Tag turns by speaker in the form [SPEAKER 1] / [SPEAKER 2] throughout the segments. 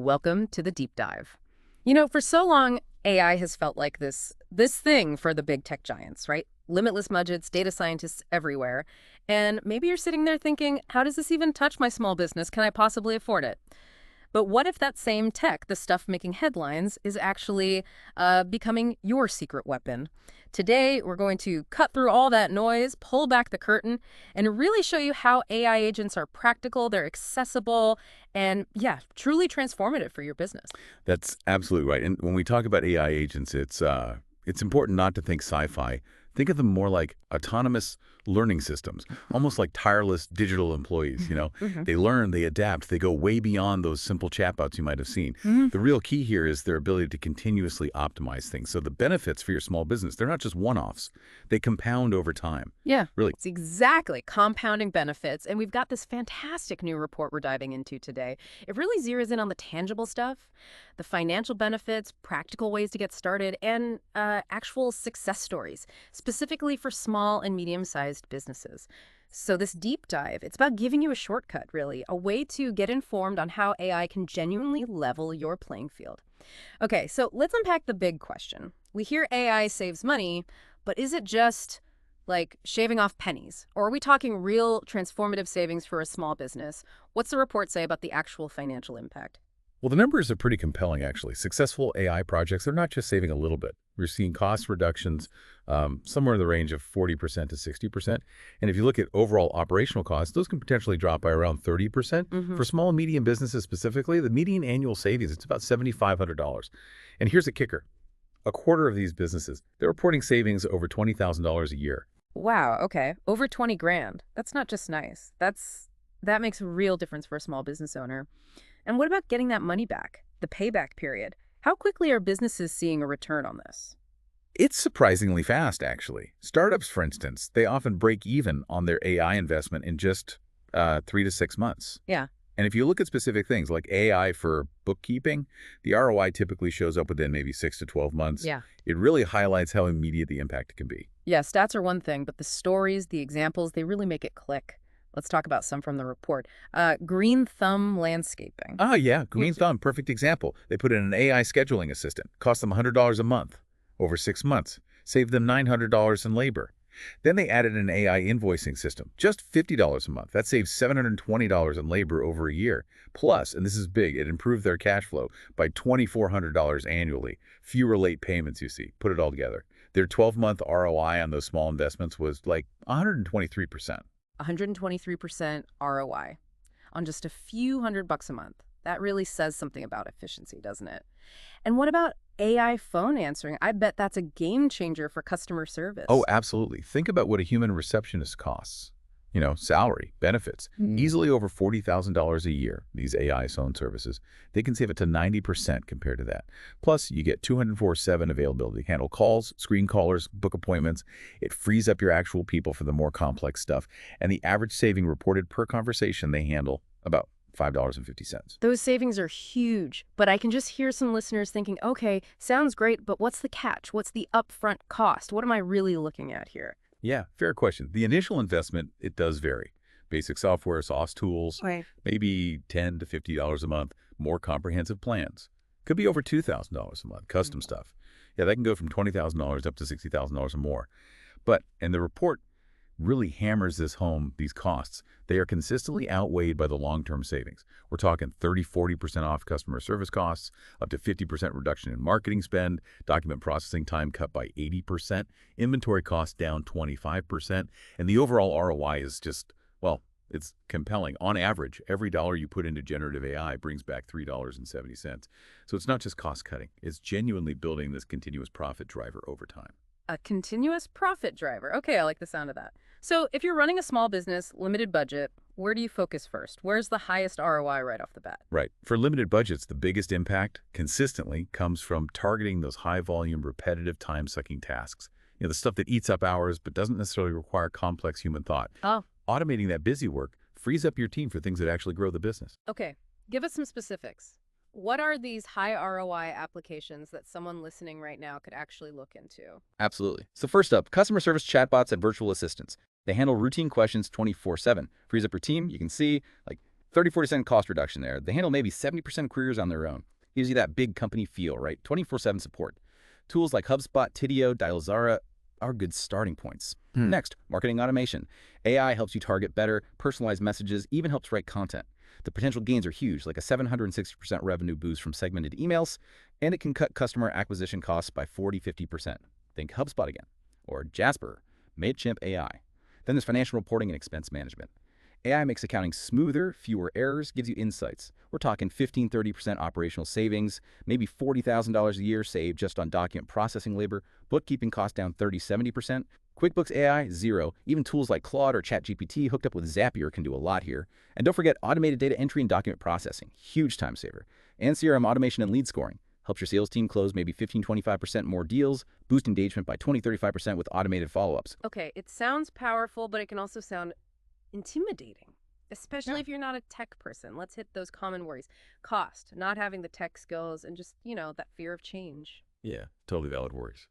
[SPEAKER 1] Welcome to the deep dive. For so long, AI has felt like this thing for the big tech giants, right? Limitless budgets, data scientists everywhere. And maybe you're sitting there thinking, how does this even touch my small business? Can I possibly afford it? But what if that same tech, the stuff making headlines, is actually becoming your secret weapon? Today, we're going to cut through all that noise, pull back the curtain, and really show you how AI agents are practical, they're accessible, and yeah, truly transformative for your business.
[SPEAKER 2] That's absolutely right. And when we talk about AI agents, it's important not to think sci-fi. Think of them more like autonomous learning systems, almost like tireless digital employees,
[SPEAKER 1] Hmm.
[SPEAKER 2] They learn, they adapt, they go way beyond those simple chatbots you might have seen.
[SPEAKER 1] Hmm.
[SPEAKER 2] The real key here is their ability to continuously optimize things. So the benefits for your small business, they're not just one-offs. They compound over time.
[SPEAKER 1] Yeah,
[SPEAKER 2] Really.
[SPEAKER 1] it's exactly compounding benefits. And we've got this fantastic new report we're diving into today. It really zeroes in on the tangible stuff, the financial benefits, practical ways to get started, and actual success stories, specifically for small and medium-sized businesses. So this deep dive, it's about giving you a shortcut, really, a way to get informed on how AI can genuinely level your playing field. Okay, so let's unpack the big question. We hear AI saves money, but is it just like shaving off pennies? Or are we talking real transformative savings for a small business? What's the report say about the actual financial impact?
[SPEAKER 2] Well, the numbers are pretty compelling, actually. Successful AI projects, they're not just saving a little bit. We're seeing cost reductions somewhere in the range of 40% to 60%. And if you look at overall operational costs, those can potentially drop by around 30%.
[SPEAKER 1] Hmm.
[SPEAKER 2] For small and medium businesses specifically, the median annual savings, it's about $7,500. And here's a kicker. A quarter of these businesses, they're reporting savings over $20,000 a year.
[SPEAKER 1] Wow, okay. Over 20 grand. That's not just nice. That makes a real difference for a small business owner. And what about getting that money back? The payback period. How quickly are businesses seeing a return on this?
[SPEAKER 2] It's surprisingly fast, actually. Startups, for instance, they often break even on their AI investment in just 3 to 6 months.
[SPEAKER 1] Yeah.
[SPEAKER 2] And if you look at specific things like AI for bookkeeping, the ROI typically shows up within maybe 6 to 12 months.
[SPEAKER 1] Yeah.
[SPEAKER 2] It really highlights how immediate the impact can be.
[SPEAKER 1] Yeah, stats are one thing, but the stories, the examples, they really make it click. Let's talk about some from the report. Green Thumb Landscaping.
[SPEAKER 2] Ah, yeah, Green
[SPEAKER 1] Which,
[SPEAKER 2] Thumb, perfect example. They put in an AI scheduling assistant, cost them $100 a month over 6 months, saved them $900 in labor. Then they added an AI invoicing system, just $50 a month. That saves $720 in labor over a year. Plus, and this is big, it improved their cash flow by $2,400 annually. Fewer late payments, you see. Put it all together. Their 12-month ROI on those small investments was like 123%.
[SPEAKER 1] 123% ROI on just a few $100 a month. That really says something about efficiency, doesn't it? And what about AI phone answering? I bet that's a game changer for customer
[SPEAKER 2] Oh,
[SPEAKER 1] service.
[SPEAKER 2] absolutely. Think about what a human receptionist costs. Salary, benefits,
[SPEAKER 1] Mm.
[SPEAKER 2] easily over $40,000 a year, these AI phone services. They can save it to 90% compared to that. Plus, you get 204/7 availability, handle calls, screen callers, book appointments. It frees up your actual people for the more complex stuff. And the average saving reported per conversation they handle, about $5.50.
[SPEAKER 1] Those savings are huge, but I can just hear some listeners thinking, okay, sounds great, but what's the catch? What's the upfront cost? What am I really looking at here?
[SPEAKER 2] Yeah, fair question. The initial investment, it does vary. Basic software, SaaS tools,
[SPEAKER 1] Right.
[SPEAKER 2] maybe $10 to $50 a month. More comprehensive plans could be over $2,000 a month, custom stuff. Yeah, that can go from $20,000 up to $60,000 or more. And the report really hammers this home, these costs. They are consistently outweighed by the long-term savings. We're talking 30–40% off customer service costs, up to 50% reduction in marketing spend, document processing time cut by 80%, inventory costs down 25%, and the overall ROI is just, well, it's compelling. On average, every dollar you put into generative AI brings back $3.70. So it's not just cost cutting. It's genuinely building this continuous profit driver over time.
[SPEAKER 1] A continuous profit driver. Okay, I like the sound of that. So if you're running a small business, limited budget, where do you focus first? Where's the highest ROI right off the bat?
[SPEAKER 2] Right. For limited budgets, the biggest impact consistently comes from targeting those high-volume, repetitive, time-sucking tasks. The stuff that eats up hours but doesn't necessarily require complex human thought.
[SPEAKER 1] Oh,
[SPEAKER 2] Automating that busy work frees up your team for things that actually grow the business.
[SPEAKER 1] okay. Give us some specifics. What are these high ROI applications that someone listening right now could actually look into?
[SPEAKER 3] Absolutely. So first up, customer service chatbots and virtual assistants. They handle routine questions 24/7. Frees up your team. You can see, like, 30-40% cost reduction there. They handle maybe 70% of queries on their own. Gives you that big company feel, right? 24/7 support. Tools like HubSpot, Tidio, Dialzara are good starting points. Next, marketing automation. AI helps you target better, personalize messages, even helps write content. The potential gains are huge, like a 760% revenue boost from segmented emails, and it can cut customer acquisition costs by 40-50%. Think HubSpot again, or Jasper, Mailchimp AI. Then there's financial reporting and expense management. AI makes accounting smoother, fewer errors, gives you insights. We're talking 15-30% operational savings, maybe $40,000 a year saved just on document processing labor, bookkeeping costs down 30-70%. QuickBooks AI, zero. Even tools like Claude or ChatGPT hooked up with Zapier can do a lot here. And don't forget automated data entry and document processing, huge time saver. And CRM automation and lead scoring. Helps your sales team close maybe 15-25% more deals, boost engagement by 20-35% with automated follow-ups.
[SPEAKER 1] Okay, it sounds powerful, but it can also sound intimidating, especially if you're not a tech person. Let's hit those common worries. Cost, not having the tech skills, and just, that fear of change.
[SPEAKER 2] Yeah, totally valid worries.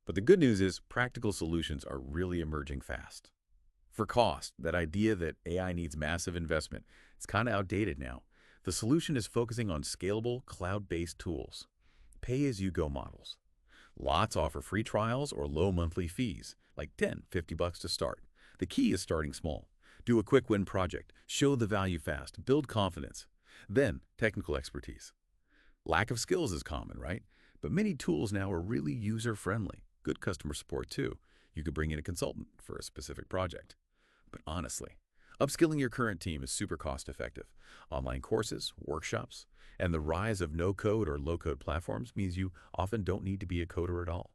[SPEAKER 2] But the good news is practical solutions are really emerging fast. For cost, that idea that AI needs massive investment, it's kind of outdated now. The solution is focusing on scalable, cloud-based tools, pay-as-you-go models. Lots offer free trials or low monthly fees, like $10-50 to start. The key is starting small. Do a quick win project, show the value fast, build confidence. Then, technical expertise. Lack of skills is common, right? But many tools now are really user-friendly. Good customer support, too. You could bring in a consultant for a specific project. But honestly, upskilling your current team is super cost-effective. Online courses, workshops, and the rise of no-code or low-code platforms means you often don't need to be a coder at all.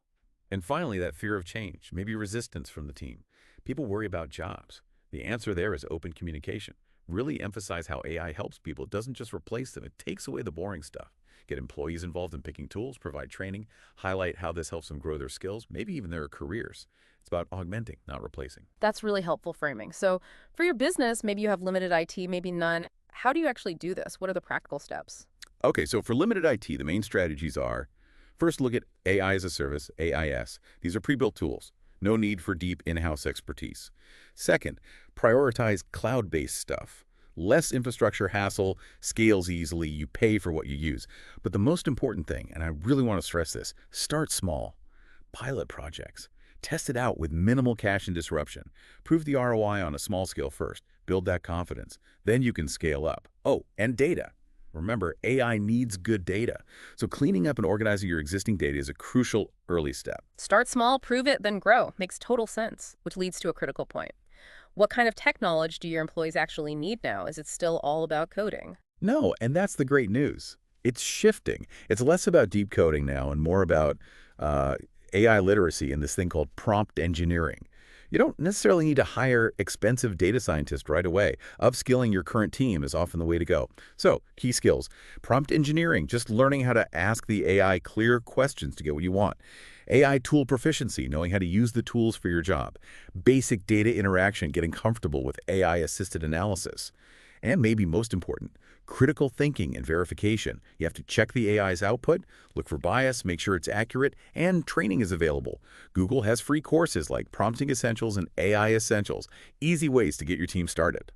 [SPEAKER 2] And finally, that fear of change, maybe resistance from the team. People worry about jobs. The answer there is open communication. Really emphasize how AI helps people. It doesn't just replace them. It takes away the boring stuff. Get employees involved in picking tools, provide training, highlight how this helps them grow their skills, maybe even their careers. It's about augmenting, not replacing.
[SPEAKER 1] That's really helpful framing. So for your business, maybe you have limited IT, maybe none. How do you actually do this? What are the practical steps?
[SPEAKER 2] Okay, so for limited IT, the main strategies are, first look at AI as a service, AIS. These are pre-built tools. No need for deep in-house expertise. Second, prioritize cloud-based stuff. Less infrastructure hassle, scales easily, you pay for what you use. But the most important thing, and I really want to stress this, start small. Pilot projects. Test it out with minimal cash and disruption. Prove the ROI on a small scale first. Build that confidence. Then you can scale up. Oh, and data. Remember, AI needs good data. So cleaning up and organizing your existing data is a crucial early step.
[SPEAKER 1] Start small, prove it, then grow. Makes total sense, which leads to a critical point. What kind of tech knowledge do your employees actually need now? Is it still all about coding?
[SPEAKER 2] No, and that's the great news. It's shifting. It's less about deep coding now and more about AI literacy and this thing called prompt engineering. You don't necessarily need to hire expensive data scientists right away. Upskilling your current team is often the way to go. So, key skills. Prompt engineering, just learning how to ask the AI clear questions to get what you want. AI tool proficiency, knowing how to use the tools for your job. Basic data interaction, getting comfortable with AI-assisted analysis. And maybe most important, critical thinking and verification. You have to check the AI's output, look for bias, make sure it's accurate, and training is available. Google has free courses like Prompting Essentials and AI Essentials, easy ways to get your team started.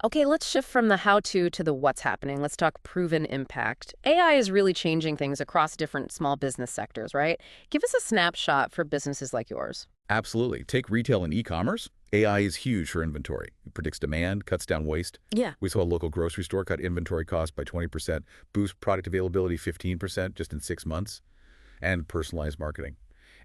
[SPEAKER 1] Okay, let's shift from the how-to to the what's happening. Let's talk proven impact. AI is really changing things across different small business sectors, right? Give us a snapshot for businesses like yours.
[SPEAKER 2] Absolutely. Take retail and e-commerce. AI is huge for inventory. It predicts demand, cuts down waste.
[SPEAKER 1] Yeah.
[SPEAKER 2] We saw a local grocery store cut inventory cost by 20%, boost product availability 15% just in 6 months, and personalized marketing.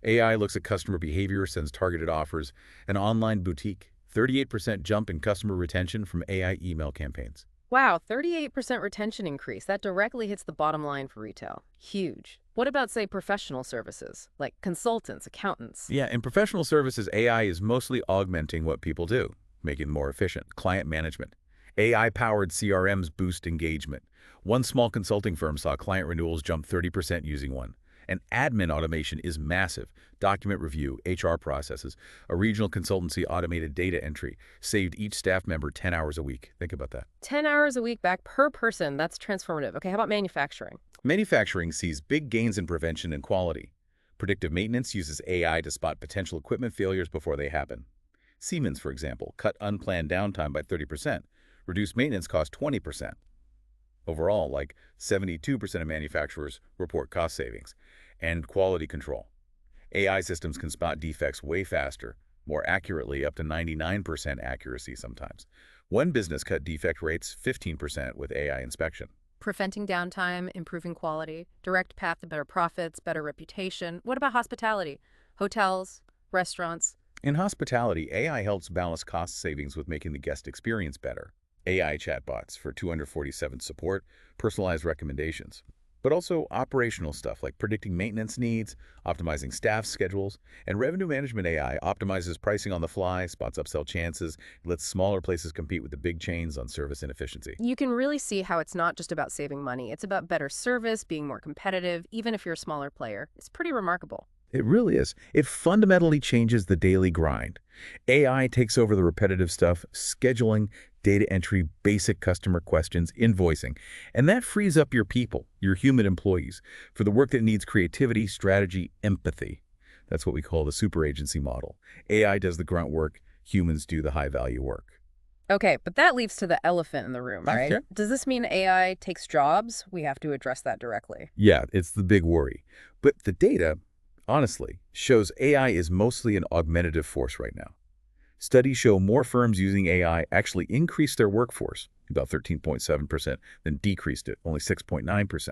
[SPEAKER 2] AI looks at customer behavior, sends targeted offers. An online boutique, 38% jump in customer retention from AI email campaigns.
[SPEAKER 1] Wow, 38% retention increase. That directly hits the bottom line for retail. Huge. What about, say, professional services, like consultants, accountants?
[SPEAKER 2] Yeah, in professional services, AI is mostly augmenting what people do, making them more efficient. Client management. AI-powered CRMs boost engagement. One small consulting firm saw client renewals jump 30% using one. And admin automation is massive. Document review, HR processes. A regional consultancy automated data entry, saved each staff member 10 hours a week. Think about that.
[SPEAKER 1] 10 hours a week back per person. That's transformative. Okay, how about manufacturing?
[SPEAKER 2] Manufacturing sees big gains in prevention and quality. Predictive maintenance uses AI to spot potential equipment failures before they happen. Siemens, for example, cut unplanned downtime by 30%, Reduce maintenance costs 20%. Overall, like 72% of manufacturers report cost savings. And quality control. AI systems can spot defects way faster, more accurately, up to 99% accuracy sometimes. One business cut defect rates 15% with AI inspection.
[SPEAKER 1] Preventing downtime, improving quality, direct path to better profits, better reputation. What about hospitality? Hotels, restaurants?
[SPEAKER 2] In hospitality, AI helps balance cost savings with making the guest experience better. AI chatbots for 247 support, personalized recommendations. But also operational stuff like predicting maintenance needs, optimizing staff schedules, and revenue management AI optimizes pricing on the fly, spots upsell chances, lets smaller places compete with the big chains on service inefficiency.
[SPEAKER 1] You can really see how it's not just about saving money. It's about better service, being more competitive, even if you're a smaller player. It's pretty remarkable.
[SPEAKER 2] It really is. It fundamentally changes the daily grind. AI takes over the repetitive stuff, scheduling, data entry, basic customer questions, invoicing, and that frees up your people, your human employees, for the work that needs creativity, strategy, empathy. That's what we call the super agency model. AI does the grunt work, humans do the high-value work.
[SPEAKER 1] Okay, but that leads to the elephant in the room, right?
[SPEAKER 2] Sure.
[SPEAKER 1] Does this mean AI takes jobs? We have to address that directly.
[SPEAKER 2] Yeah, it's the big worry. But the data, honestly, shows AI is mostly an augmentative force right now. Studies show more firms using AI actually increased their workforce, about 13.7%, than decreased it, only 6.9%.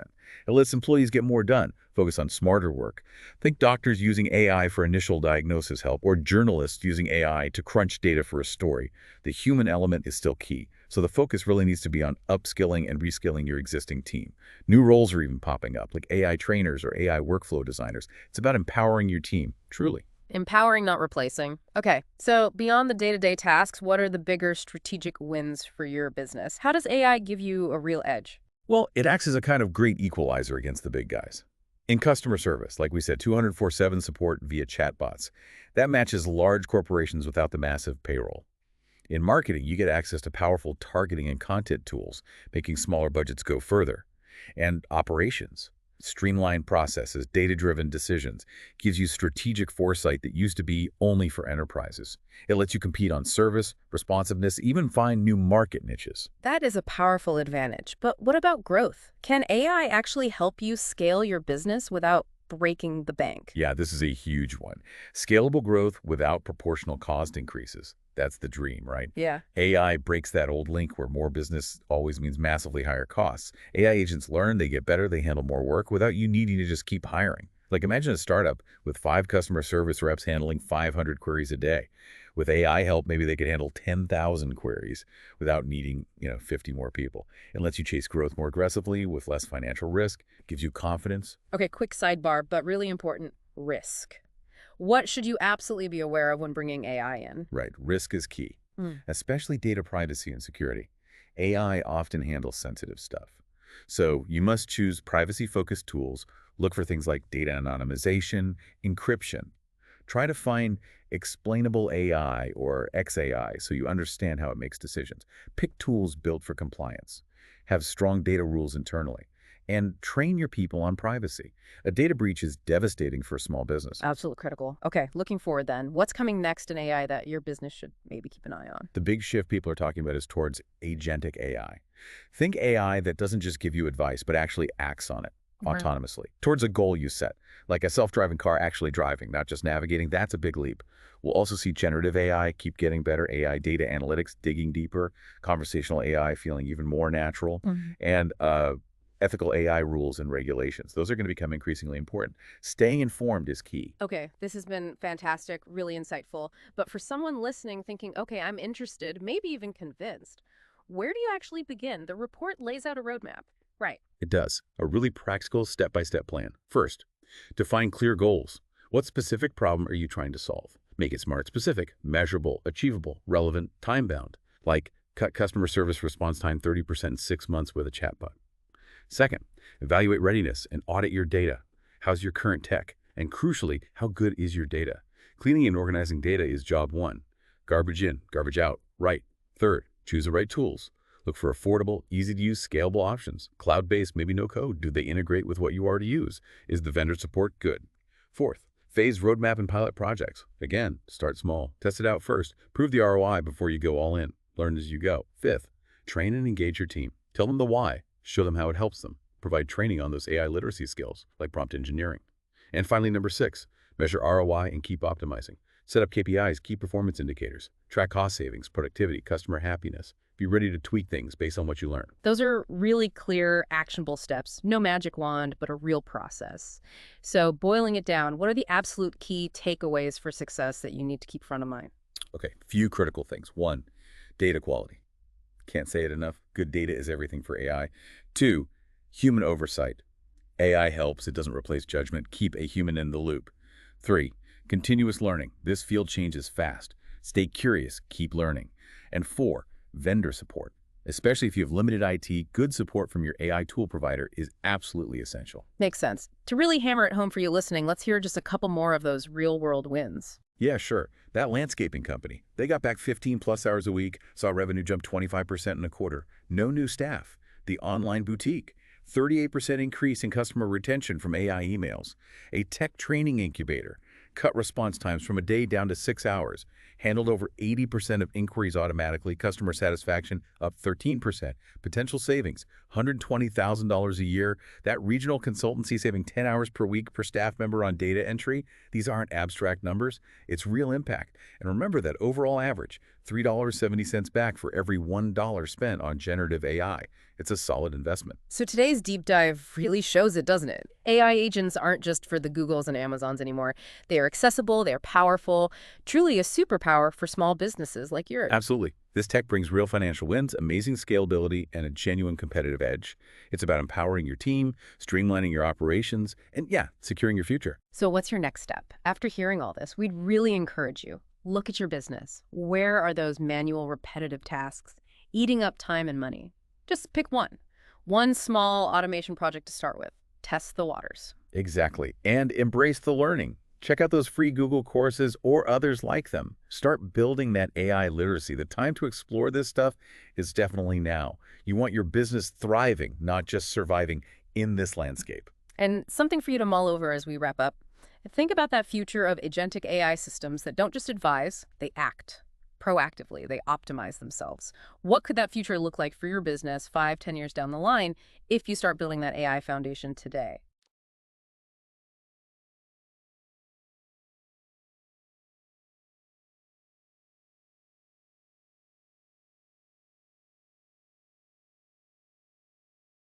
[SPEAKER 2] It lets employees get more done, focus on smarter work. Think doctors using AI for initial diagnosis help, or journalists using AI to crunch data for a story. The human element is still key, so the focus really needs to be on upskilling and reskilling your existing team. New roles are even popping up, like AI trainers or AI workflow designers. It's about empowering your team, truly.
[SPEAKER 1] Empowering, not replacing. Okay, so beyond the day-to-day tasks, what are the bigger strategic wins for your business? How does AI give you a real edge?
[SPEAKER 2] Well, it acts as a kind of great equalizer against the big guys. In customer service, like we said, 247 support via chatbots. That matches large corporations without the massive payroll. In marketing, you get access to powerful targeting and content tools, making smaller budgets go further. And operations. Streamlined processes, data-driven decisions, gives you strategic foresight that used to be only for enterprises. It lets you compete on service, responsiveness, even find new market niches.
[SPEAKER 1] That is a powerful advantage. But what about growth? Can AI actually help you scale your business without breaking the bank?
[SPEAKER 2] Yeah, this is a huge one. Scalable growth without proportional cost increases. That's the dream, right?
[SPEAKER 1] Yeah.
[SPEAKER 2] AI breaks that old link where more business always means massively higher costs. AI agents learn, they get better, they handle more work without you needing to just keep hiring. Like imagine a startup with 5 customer service reps handling 500 queries a day. With AI help, maybe they could handle 10,000 queries without needing, 50 more people. It lets you chase growth more aggressively with less financial risk, gives you confidence.
[SPEAKER 1] Okay, quick sidebar, but really important, risk. What should you absolutely be aware of when bringing AI in?
[SPEAKER 2] Right, risk is key,
[SPEAKER 1] Mm.
[SPEAKER 2] especially data privacy and security. AI often handles sensitive stuff. So you must choose privacy-focused tools, look for things like data anonymization, encryption. Try to find explainable AI or XAI so you understand how it makes decisions. Pick tools built for compliance. Have strong data rules internally. And train your people on privacy. A data breach is devastating for a small business.
[SPEAKER 1] Absolutely critical. Okay, looking forward then. What's coming next in AI that your business should maybe keep an eye on?
[SPEAKER 2] The big shift people are talking about is towards agentic AI. Think AI that doesn't just give you advice, but actually acts on it
[SPEAKER 1] Right.
[SPEAKER 2] autonomously, towards a goal you set, like a self-driving car actually driving, not just navigating. That's a big leap. We'll also see generative AI keep getting better, AI data analytics digging deeper, conversational AI feeling even more natural,
[SPEAKER 1] Mhm.
[SPEAKER 2] and ethical AI rules and regulations. Those are going to become increasingly important. Staying informed is key.
[SPEAKER 1] Okay, this has been fantastic, really insightful. But for someone listening thinking, okay, I'm interested, maybe even convinced, where do you actually begin? The report lays out a roadmap. Right.
[SPEAKER 2] It does. A really practical step-by-step plan. First, define clear goals. What specific problem are you trying to solve? Make it smart specific, measurable, achievable, relevant, time-bound. Like cut customer service response time 30% in 6 months with a chatbot. Second, evaluate readiness and audit your data. How's your current tech? And crucially, how good is your data? Cleaning and organizing data is job 1. Garbage in, garbage out. Right. Third, choose the right tools. Look for affordable, easy-to-use, scalable options. Cloud-based, maybe no code. Do they integrate with what you already use? Is the vendor support good? Fourth, phase roadmap and pilot projects. Again, start small. Test it out first. Prove the ROI before you go all in. Learn as you go. Fifth, Train and engage your team. Tell them the why. Show them how it helps them. Provide training on those AI literacy skills, like prompt engineering. And finally, number 6, measure ROI and keep optimizing. Set up KPIs, key performance indicators. Track cost savings, productivity, customer happiness. Be ready to tweak things based on what you learn.
[SPEAKER 1] Those are really clear, actionable steps. No magic wand, but a real process. So boiling it down, what are the absolute key takeaways for success that you need to keep front of mind?
[SPEAKER 2] Okay, few critical things. 1, data quality. Can't say it enough. Good data is everything for AI. 2, human oversight. AI helps. It doesn't replace judgment. Keep a human in the loop. 3, continuous learning. This field changes fast. Stay curious. Keep learning. And 4, vendor support. Especially if you have limited IT, good support from your AI tool provider is absolutely essential.
[SPEAKER 1] Makes sense. To really hammer it home for you listening, let's hear just a couple more of those real-world wins.
[SPEAKER 2] Yeah, sure. That landscaping company, they got back 15+ hours a week, saw revenue jump 25% in a quarter. No new staff. The online boutique, 38% increase in customer retention from AI emails. A tech training incubator, cut response times from a day down to 6 hours. Handled over 80% of inquiries automatically. Customer satisfaction up 13%. Potential savings, $120,000 a year. That regional consultancy saving 10 hours per week per staff member on data entry. These aren't abstract numbers. It's real impact. And remember that overall average, $3.70 back for every $1 spent on generative AI. It's a solid investment.
[SPEAKER 1] So today's deep dive really shows it, doesn't it? AI agents aren't just for the Googles and Amazons anymore. They are accessible, they're powerful, truly a superpower for small businesses like yours.
[SPEAKER 2] Absolutely. This tech brings real financial wins, amazing scalability, and a genuine competitive edge. It's about empowering your team, streamlining your operations, and yeah, securing your future.
[SPEAKER 1] So what's your next step? After hearing all this, we'd really encourage you. Look at your business. Where are those manual, repetitive tasks eating up time and money? Just pick one. One small automation project to start with. Test the waters.
[SPEAKER 2] Exactly. And embrace the learning. Check out those free Google courses or others like them. Start building that AI literacy. The time to explore this stuff is definitely now. You want your business thriving, not just surviving in this landscape.
[SPEAKER 1] And something for you to mull over as we wrap up. Think about that future of agentic AI systems that don't just advise, they act. Proactively, they optimize themselves. What could that future look like for your business 5, 10 years down the line if you start building that AI foundation today?